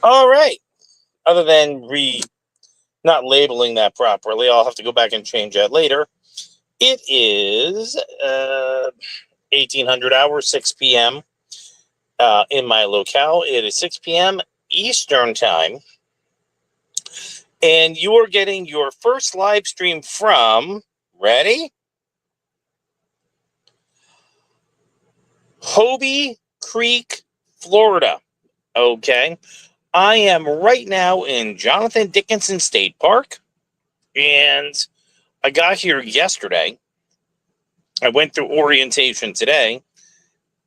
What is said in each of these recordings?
All right. Other than not labeling that properly, I'll have to go back and change that later. It is 1800 hours, 6 p.m. In my locale. It is 6 p.m. Eastern time. And you are getting your first live stream from, ready? Hobie Creek, Florida. Okay. I am right now in Jonathan Dickinson State Park. And I got here yesterday. I went through orientation today.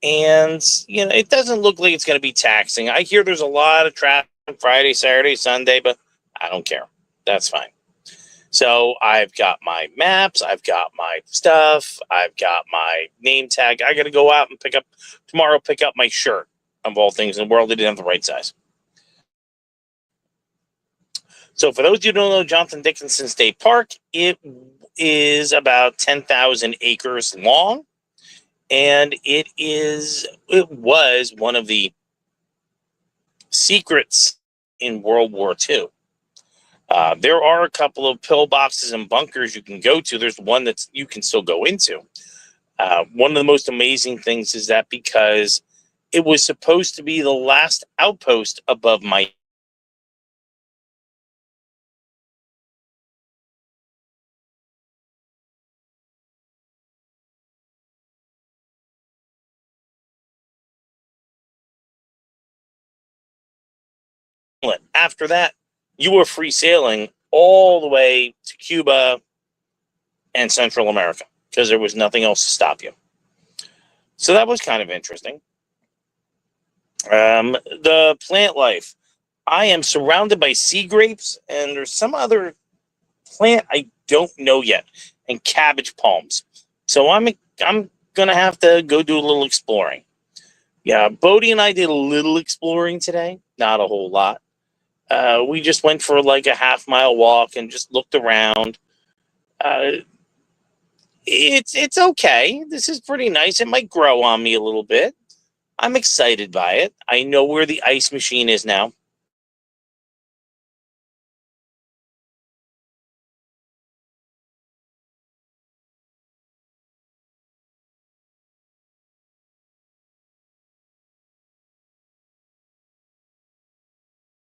And, it doesn't look like it's going to be taxing. I hear there's a lot of traffic Friday, Saturday, Sunday, but I don't care. That's fine. So I've got my maps, I've got my stuff, I've got my name tag. I got to go out and pick up my shirt. Of all things in the world, they didn't have the right size. So for those of you who don't know Jonathan Dickinson State Park, it is about 10,000 acres long. And it was one of the secrets in World War II. There are a couple of pillboxes and bunkers you can go to. There's one that you can still go into. One of the most amazing things is that because it was supposed to be the last outpost above my island. After that, you were free sailing all the way to Cuba and Central America because there was nothing else to stop you. So that was kind of interesting. The plant life. I am surrounded by sea grapes, and there's some other plant I don't know yet, and cabbage palms. So I'm gonna have to go do a little exploring. Yeah, Bodie and I did a little exploring today, not a whole lot. We just went for like a half-mile walk and just looked around. It's okay. This is pretty nice. It might grow on me a little bit. I'm excited by it. I know where the ice machine is now.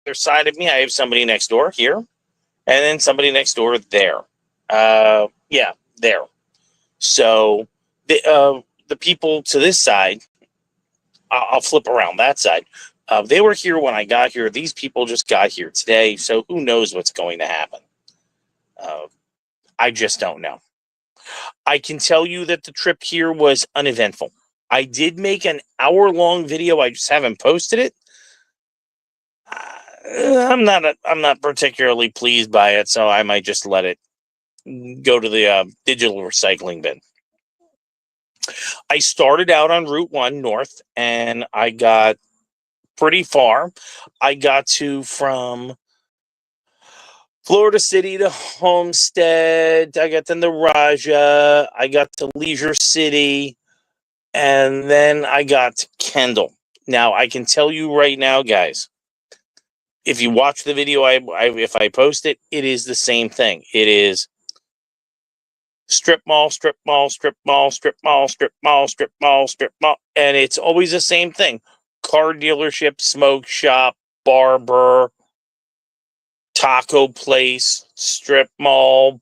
Other side of me, I have somebody next door here, and then somebody next door there. Yeah, there. So the people to this side, I'll flip around that side. They were here when I got here. These people just got here today, so who knows what's going to happen? I just don't know. I can tell you that the trip here was uneventful. I did make an hour-long video. I just haven't posted it. I'm not particularly pleased by it, so I might just let it go to the digital recycling bin. I started out on Route 1 north, and I got pretty far. I got to from Florida City to Homestead. I got to Naraja. I got to Leisure City. And then I got to Kendall. Now, I can tell you right now, guys, if you watch the video, if I post it, it is the same thing. It is strip mall, strip mall, strip mall, strip mall, strip mall, strip mall, strip mall. And it's always the same thing. Car dealership, smoke shop, barber, taco place, strip mall.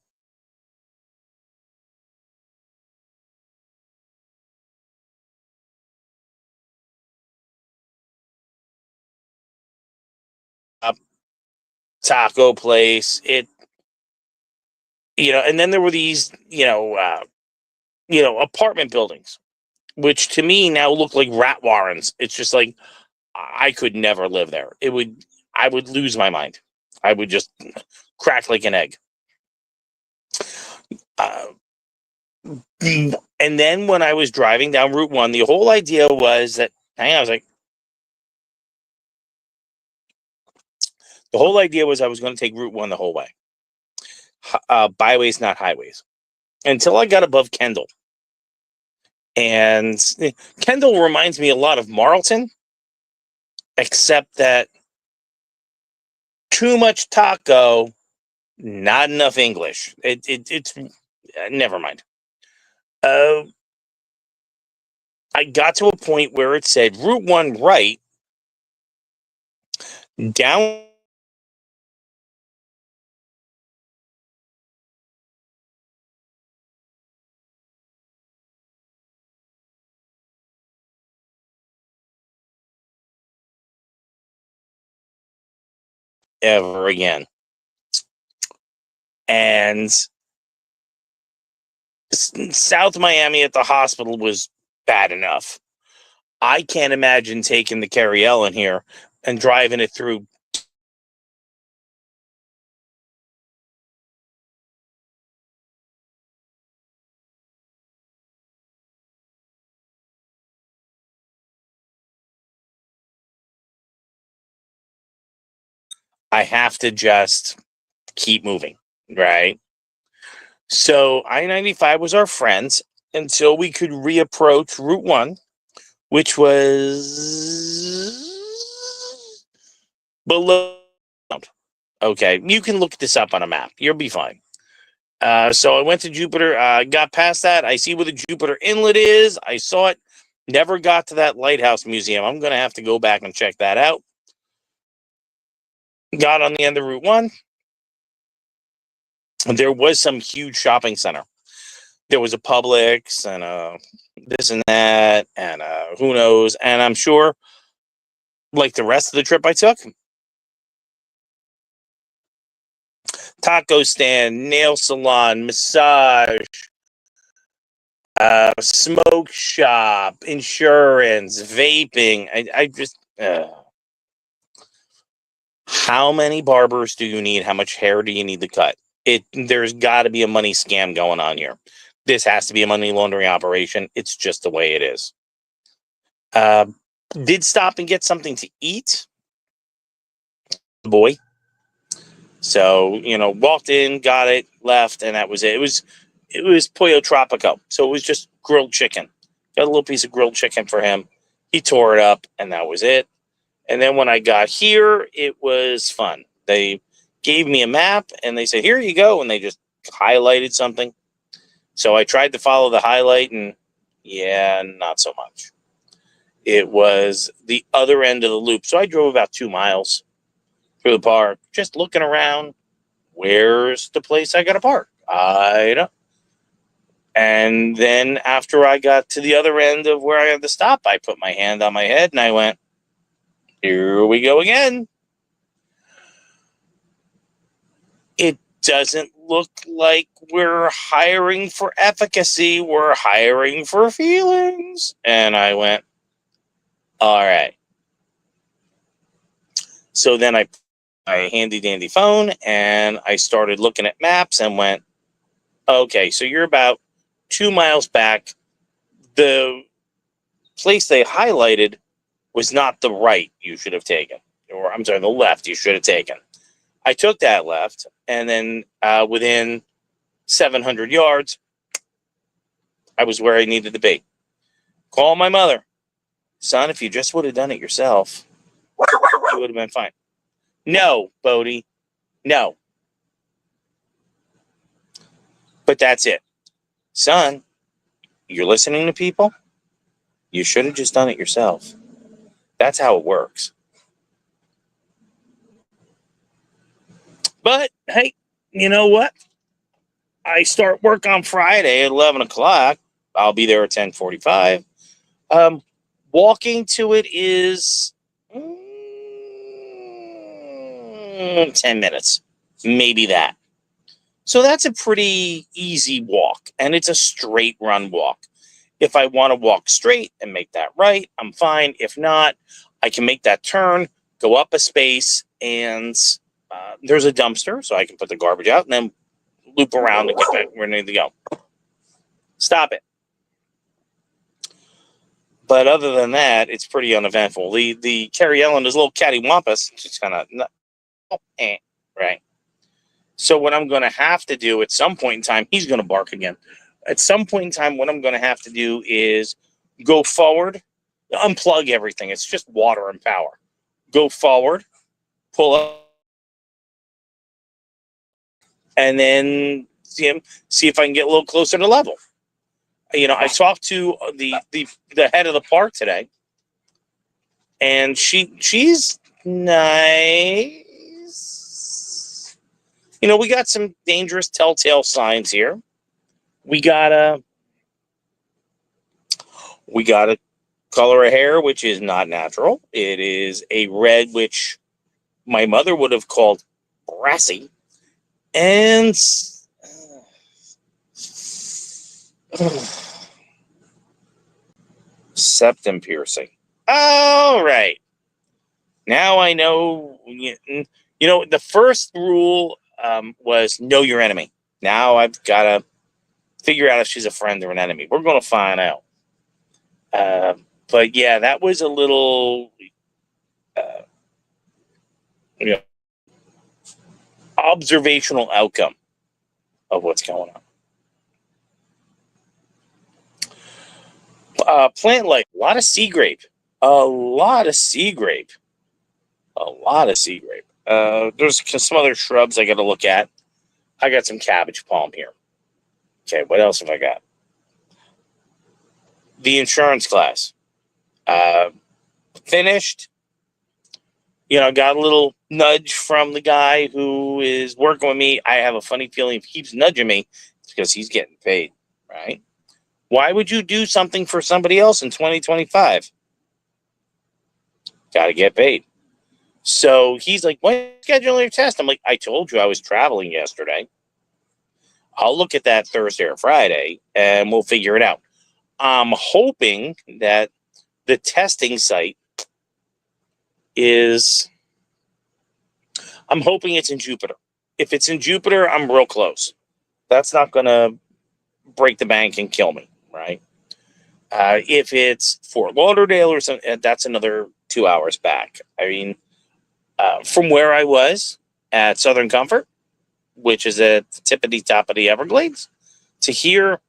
Taco place. And then there were these, apartment buildings, which to me now look like rat warrens. It's just like, I could never live there. I would lose my mind. I would just crack like an egg. And then when I was driving down Route 1, the whole idea was that, I was like, the whole idea was I was going to take Route 1 the whole way. Byways, not highways. Until I got above Kendall. And Kendall reminds me a lot of Marlton, except that too much taco, not enough English. It's never mind. I got to a point where it said Route 1 right, down ever again. And South Miami at the hospital was bad enough. I can't imagine taking the Carrie Ellen here and driving it through. I have to just keep moving, right? So I-95 was our friends until we could reapproach Route 1, which was below. Okay, you can look this up on a map. You'll be fine. So I went to Jupiter, got past that. I see where the Jupiter Inlet is. I saw it. Never got to that lighthouse museum. I'm going to have to go back and check that out. Got on the end of Route 1. There was some huge shopping center. There was a Publix and a this and that and who knows. And I'm sure, like the rest of the trip I took, taco stand, nail salon, massage, smoke shop, insurance, vaping. I just, how many barbers do you need? How much hair do you need to cut? There's got to be a money scam going on here. This has to be a money laundering operation. It's just the way it is. Did stop and get something to eat, boy. So, walked in, got it, left, and that was it. It was Pollo Tropico. So it was just grilled chicken. Got a little piece of grilled chicken for him. He tore it up, and that was it. And then when I got here, it was fun. They gave me a map, and they said, here you go, and they just highlighted something. So I tried to follow the highlight, and yeah, not so much. It was the other end of the loop. So I drove about 2 miles through the park, just looking around. Where's the place I got to park? I don't. And then after I got to the other end of where I had to stop, I put my hand on my head and I went, here we go again. It doesn't look like we're hiring for efficacy. We're hiring for feelings. And I went, all right. So then I handy dandy phone and I started looking at maps and went, okay, so you're about 2 miles back. The place they highlighted was not the right you should have taken, or I'm sorry, the left you should have taken. I took that left, and then within 700 yards, I was where I needed to be. Call my mother. Son, if you just would have done it yourself, it would have been fine. No, Bodie, no. But that's it. Son, you're listening to people? You should have just done it yourself. That's how it works. But, hey, you know what? I start work on Friday at 11 o'clock. I'll be there at 10:45. Walking to it is 10 minutes, maybe that. So that's a pretty easy walk, and it's a straight run walk. If I want to walk straight and make that right, I'm fine. If not, I can make that turn, go up a space, and there's a dumpster, so I can put the garbage out and then loop around and get back where I need to go. Stop it. But other than that, it's pretty uneventful. The Carrie Ellen is a little cattywampus. Just kind of, right? So what I'm going to have to do at some point in time, he's going to bark again. At some point in time, what I'm going to have to do is go forward, unplug everything. It's just water and power. Go forward, pull up and then see if I can get a little closer to level. I talked to the head of the park today, and she's nice. We got some dangerous telltale signs here. We gotta color a hair which is not natural. It is a red which my mother would have called brassy, and septum piercing. All right. Now I know. The first rule was know your enemy. Now I've got to figure out if she's a friend or an enemy. We're going to find out. But yeah, that was a little, uh, you know, observational outcome of what's going on. Plant life, a lot of sea grape, a lot of sea grape, a lot of sea grape. There's some other shrubs I got to look at. I got some cabbage palm here. Okay, what else have I got? The insurance class. Finished. Got a little nudge from the guy who is working with me. I have a funny feeling if he keeps nudging me, it's because he's getting paid, right? Why would you do something for somebody else in 2025? Got to get paid. So he's like, when schedule your test? I'm like, I told you I was traveling yesterday. I'll look at that Thursday or Friday and we'll figure it out. I'm hoping that the testing site I'm hoping it's in Jupiter. If it's in Jupiter, I'm real close. That's not going to break the bank and kill me, right? If it's Fort Lauderdale or something, that's another 2 hours back. I mean, from where I was at Southern Comfort, which is at the tippity top of the Everglades, to here,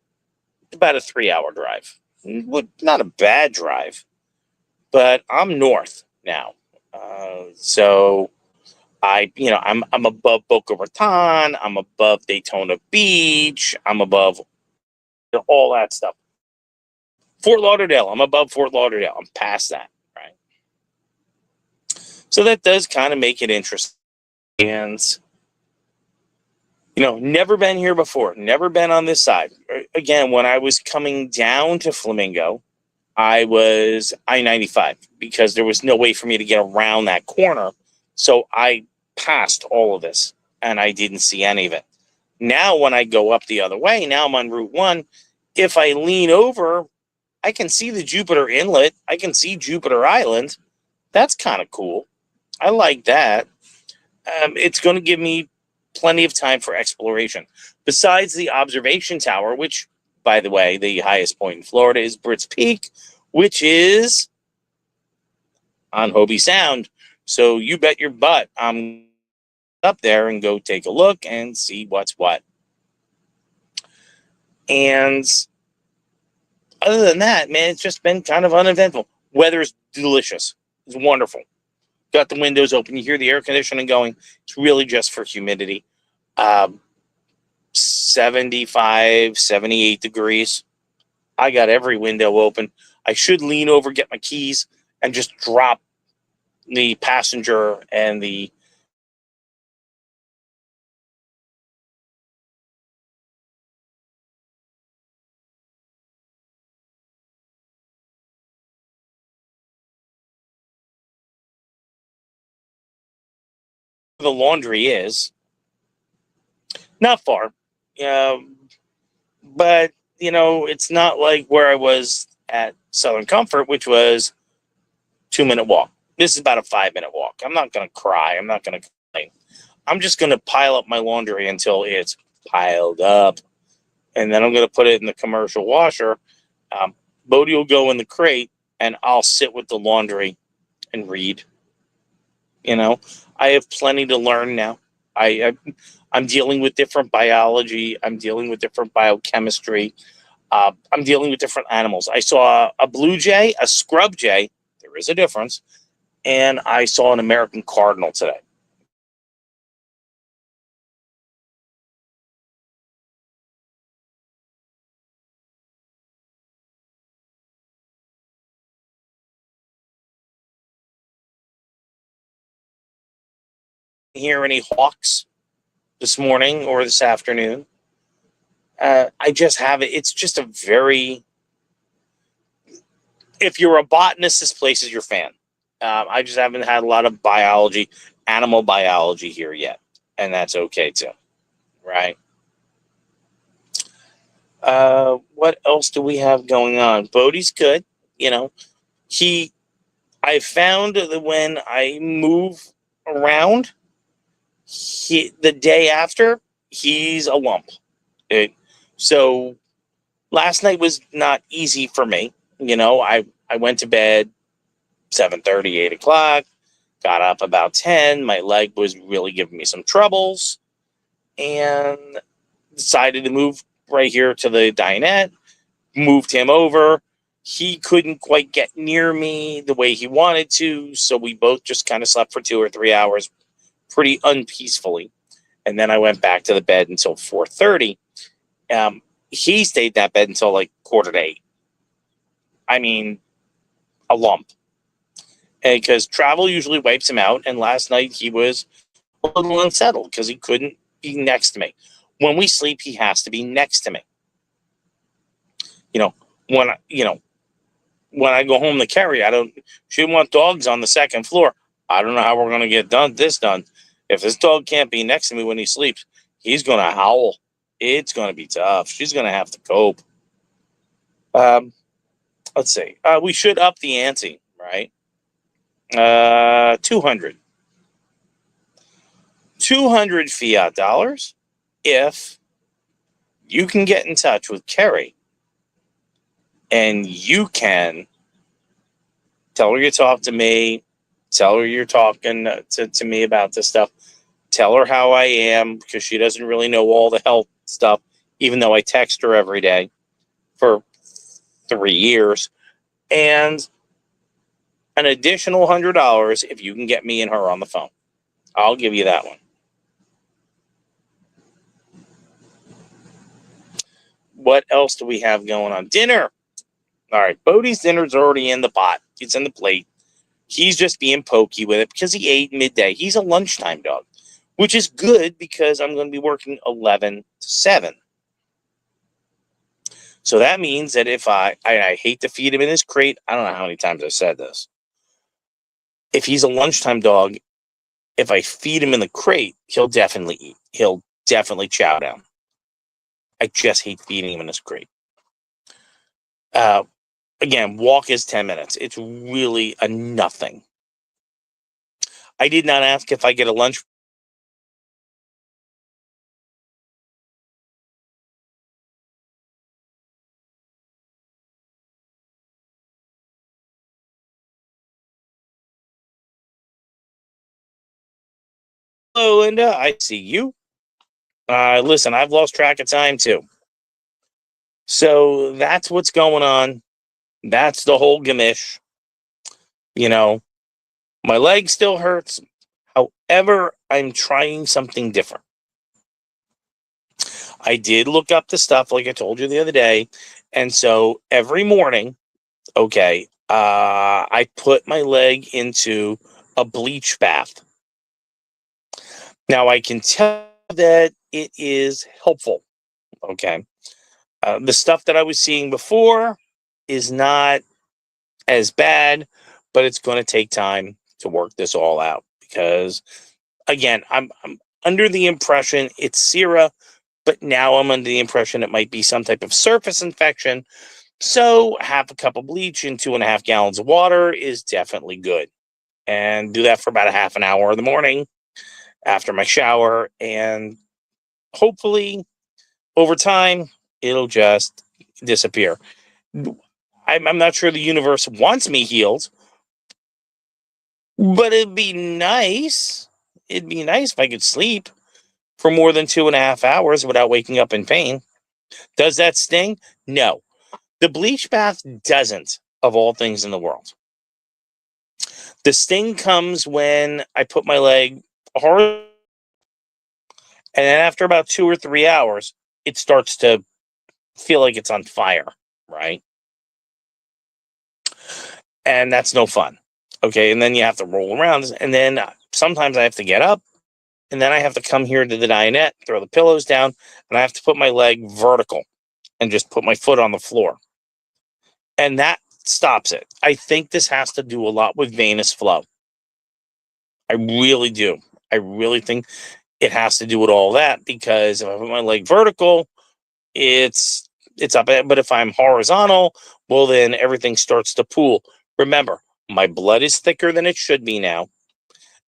about a 3-hour drive. Not a bad drive, but I'm north now. So I'm above Boca Raton, I'm above Daytona Beach, I'm above all that stuff. Fort Lauderdale, I'm above Fort Lauderdale. I'm past that, right? So that does kind of make it interesting. And never been here before, never been on this side. Again, when I was coming down to Flamingo, I was I-95 because there was no way for me to get around that corner. So I passed all of this and I didn't see any of it. Now, when I go up the other way, now I'm on Route 1. If I lean over, I can see the Jupiter Inlet. I can see Jupiter Island. That's kind of cool. I like that. It's going to give me plenty of time for exploration. Besides the observation tower, which, by the way, the highest point in Florida is Britt's Peak, which is on Hobie Sound. So you bet your butt I'm up there and go take a look and see what's what. And other than that, man, it's just been kind of uneventful. Weather's delicious. It's wonderful. Got the windows open. You hear the air conditioning going. It's really just for humidity. 75, 78 degrees. I got every window open. I should lean over, get my keys, and just drop the passenger and the laundry is. Not far. But, it's not like where I was at Southern Comfort, which was 2-minute walk. This is about a 5-minute walk. I'm not going to cry. I'm not going to complain. I'm just going to pile up my laundry until it's piled up. And then I'm going to put it in the commercial washer. Bodie will go in the crate, and I'll sit with the laundry and read. I have plenty to learn now. I'm dealing with different biology. I'm dealing with different biochemistry. I'm dealing with different animals. I saw a blue jay, a scrub jay. There is a difference. And I saw an American cardinal today. hear any hawks this morning or this afternoon. I just have it. It's just a very, if you're a botanist, this place is your fan. I just haven't had a lot of animal biology here yet. And that's okay too. Right. What else do we have going on? Bodie's good. You know, I found that when I move around, the day after, he's a lump. So last night was not easy for me. I went to bed 7:30, 8 o'clock, got up about 10. My leg was really giving me some troubles, and decided to move right here to the dinette, moved him over. He couldn't quite get near me the way he wanted to, so we both just kind of slept for 2 or 3 hours pretty unpeacefully. And then I went back to the bed until 4:30. He stayed in that bed until like 7:45. I mean, a lump. Because travel usually wipes him out, and last night he was a little unsettled because he couldn't be next to me. When we sleep, he has to be next to me. When I go home to Kerry, she didn't want dogs on the second floor. I don't know how we're going to get this done. If this dog can't be next to me when he sleeps, he's going to howl. It's going to be tough. She's going to have to cope. Let's see. We should up the ante, right? 200 fiat dollars if you can get in touch with Kerry and you can tell her you talked to me, tell her you're talking to me about this stuff, tell her how I am, because she doesn't really know all the health stuff, even though I text her every day for 3 years, and an additional $100 if you can get me and her on the phone. I'll give you that one. What else do we have going on? Dinner. All right, Bodie's dinner's already in the pot. It's in the plate. He's just being pokey with it because he ate midday. He's a lunchtime dog, which is good because I'm going to be working 11 to 7. So that means that if I hate to feed him in his crate, I don't know how many times I've said this. If he's a lunchtime dog, if I feed him in the crate, he'll definitely eat. He'll definitely chow down. I just hate feeding him in his crate. Again, walk is 10 minutes. It's really a nothing. I did not ask if I get a lunch. Hello, Linda. I see you. Listen, I've lost track of time too. So that's what's going on. That's the whole gamish. My leg still hurts. However, I'm trying something different. I did look up the stuff like I told you the other day. And so every morning, I put my leg into a bleach bath. Now I can tell that it is helpful. Okay. The stuff that I was seeing before is not as bad, but it's going to take time to work this all out because, again, I'm under the impression it's Sera, but now I'm under the impression it might be some type of surface infection. So half a cup of bleach and 2.5 gallons of water is definitely good. And do that for about a half an hour in the morning after my shower. And hopefully over time, it'll just disappear. I'm not sure the universe wants me healed, but it'd be nice. It'd be nice if I could sleep for more than 2.5 hours without waking up in pain. Does that sting? No. The bleach bath doesn't, of all things in the world. The sting comes when I put my leg hard, and then after about 2 or 3 hours, it starts to feel like it's on fire, right? And that's no fun. Okay, and then you have to roll around, and then sometimes I have to get up And then I have to come here to the dinette, throw the pillows down, and I have to put my leg vertical and just put my foot on the floor. And that stops it. I think this has to do a lot with venous flow. I really do. I really think it has to do with all that, because if I put my leg vertical, it's up. But if I'm horizontal, well, then everything starts to pool. Remember, my blood is thicker than it should be now,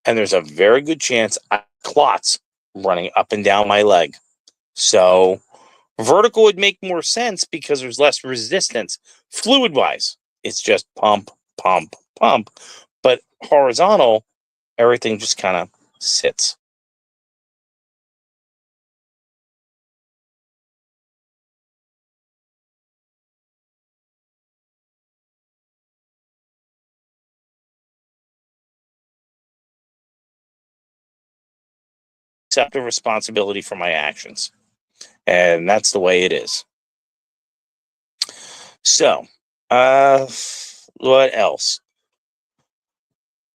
and there's a very good chance I have clots running up and down my leg. So vertical would make more sense because there's less resistance fluid wise. It's just pump, pump, pump. But horizontal, everything just kind of sits. Accept the responsibility for my actions. And that's the way it is. So, what else?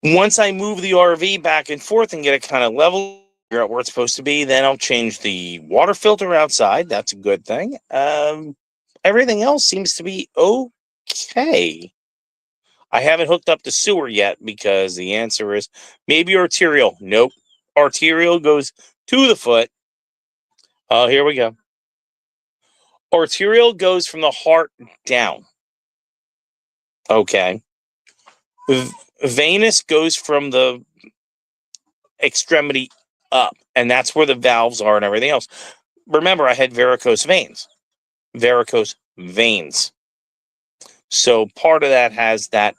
Once I move the RV back and forth and get it kind of level, figure out where it's supposed to be, then I'll change the water filter outside. That's a good thing. Everything else seems to be okay. I haven't hooked up the sewer yet because the answer is maybe arterial. Nope. Arterial goes to the foot. Oh, here we go. Arterial goes from the heart down. Okay. Venous goes from the extremity up, and that's where the valves are and everything else. Remember, I had varicose veins. Varicose veins. So part of that has that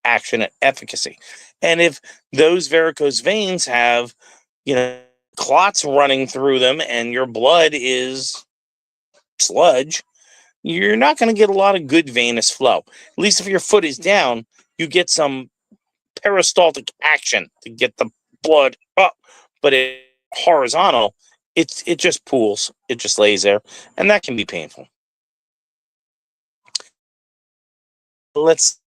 action and efficacy. And if those varicose veins have, clots running through them and your blood is sludge, you're not going to get a lot of good venous flow. At least if your foot is down, you get some peristaltic action to get the blood up. But it horizontal, it just pools. It just lays there, and that can be painful. Let's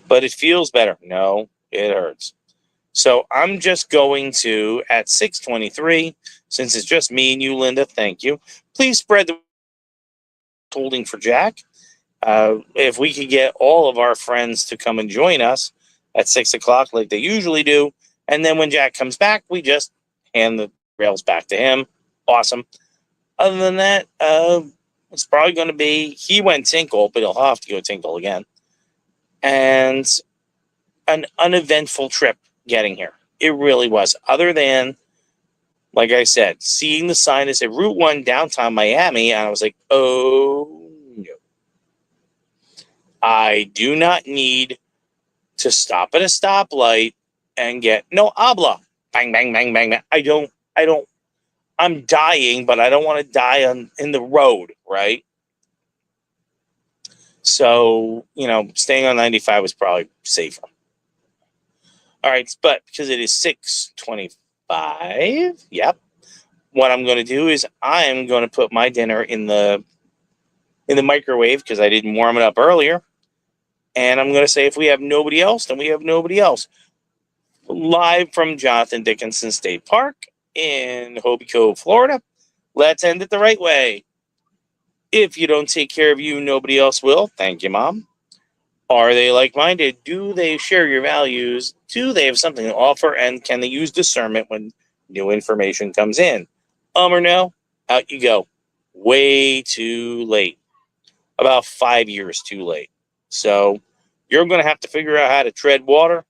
but it feels better. No, it hurts. So I'm just going to, at 6:23, since it's just me and you, Linda, thank you. Please spread the holding for Jack. If we could get all of our friends to come and join us at 6 o'clock, like they usually do, and then when Jack comes back, we just hand the rails back to him. Awesome. Other than that, it's probably going to be, he went tinkle, but he'll have to go tinkle again. And an uneventful trip getting here. It really was. Other than, like I said, seeing the sign that said Route 1 downtown Miami, and I was like, oh no. I do not need to stop at a stoplight and get no habla. Bang, bang, bang, bang, bang. I'm dying, but I don't want to die in the road, right? So, staying on 95 was probably safer. All right, but because it is 6:25, yep. What I'm going to do is I am going to put my dinner in the microwave because I didn't warm it up earlier. And I'm going to say if we have nobody else, then we have nobody else. Live from Jonathan Dickinson State Park in Hobie Cove, Florida. Let's end it the right way. If you don't take care of you, nobody else will. Thank you, Mom. Are they like-minded? Do they share your values? Do they have something to offer? And can they use discernment when new information comes in? Or no? Out you go. Way too late. About 5 years too late. So you're going to have to figure out how to tread water.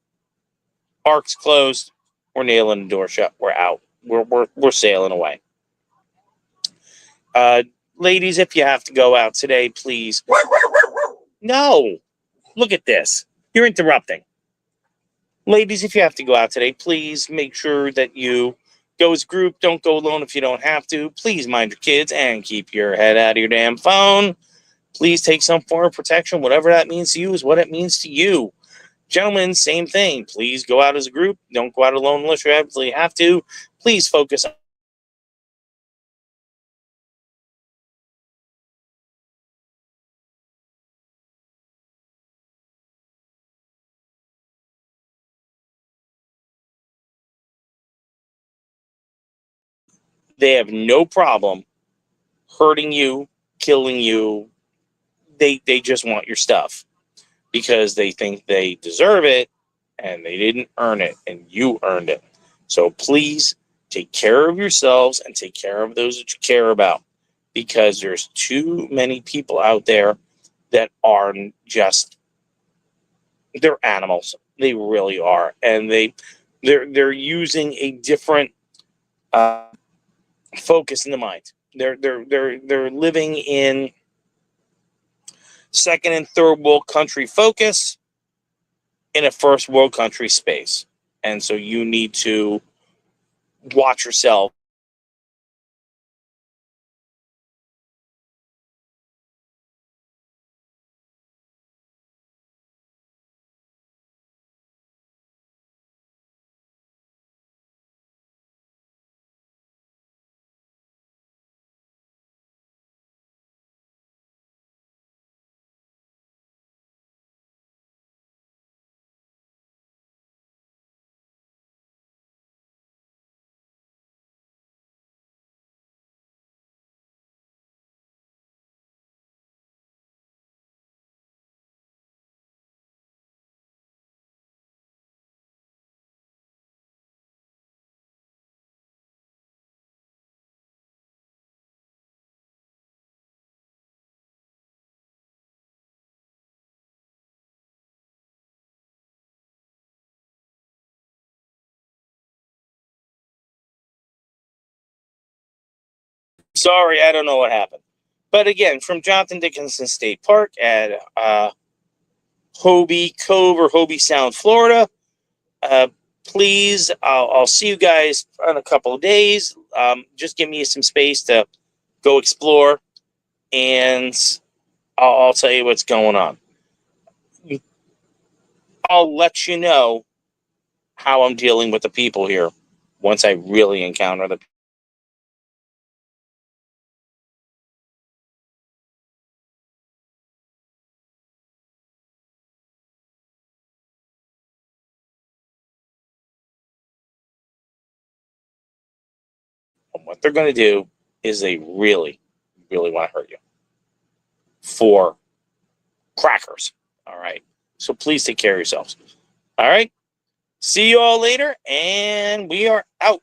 Park's closed. We're nailing the door shut. We're out. We're sailing away. Ladies, if you have to go out today, please. No, look at this. You're interrupting. Ladies, if you have to go out today, please make sure that you go as a group. Don't go alone if you don't have to. Please mind your kids and keep your head out of your damn phone. Please take some form of protection. Whatever that means to you is what it means to you. Gentlemen, same thing. Please go out as a group. Don't go out alone unless you absolutely have to. Please focus on. They have no problem hurting you, killing you. They just want your stuff because they think they deserve it and they didn't earn it and you earned it. So please take care of yourselves and take care of those that you care about, because there's too many people out there that are just, they're animals. They really are. And they're using a different focus in the mind. They're living in second and third world country focus in a first world country space. And so you need to watch yourself. Sorry, I don't know what happened. But again, from Jonathan Dickinson State Park at Hobie Cove or Hobie Sound, Florida. Uh, Please, I'll see you guys in a couple of days. Just give me some space to go explore, and I'll tell you what's going on. I'll let you know how I'm dealing with the people here once I really encounter the. What they're going to do is they really, really want to hurt you for crackers. All right. So please take care of yourselves. All right. See you all later, and we are out.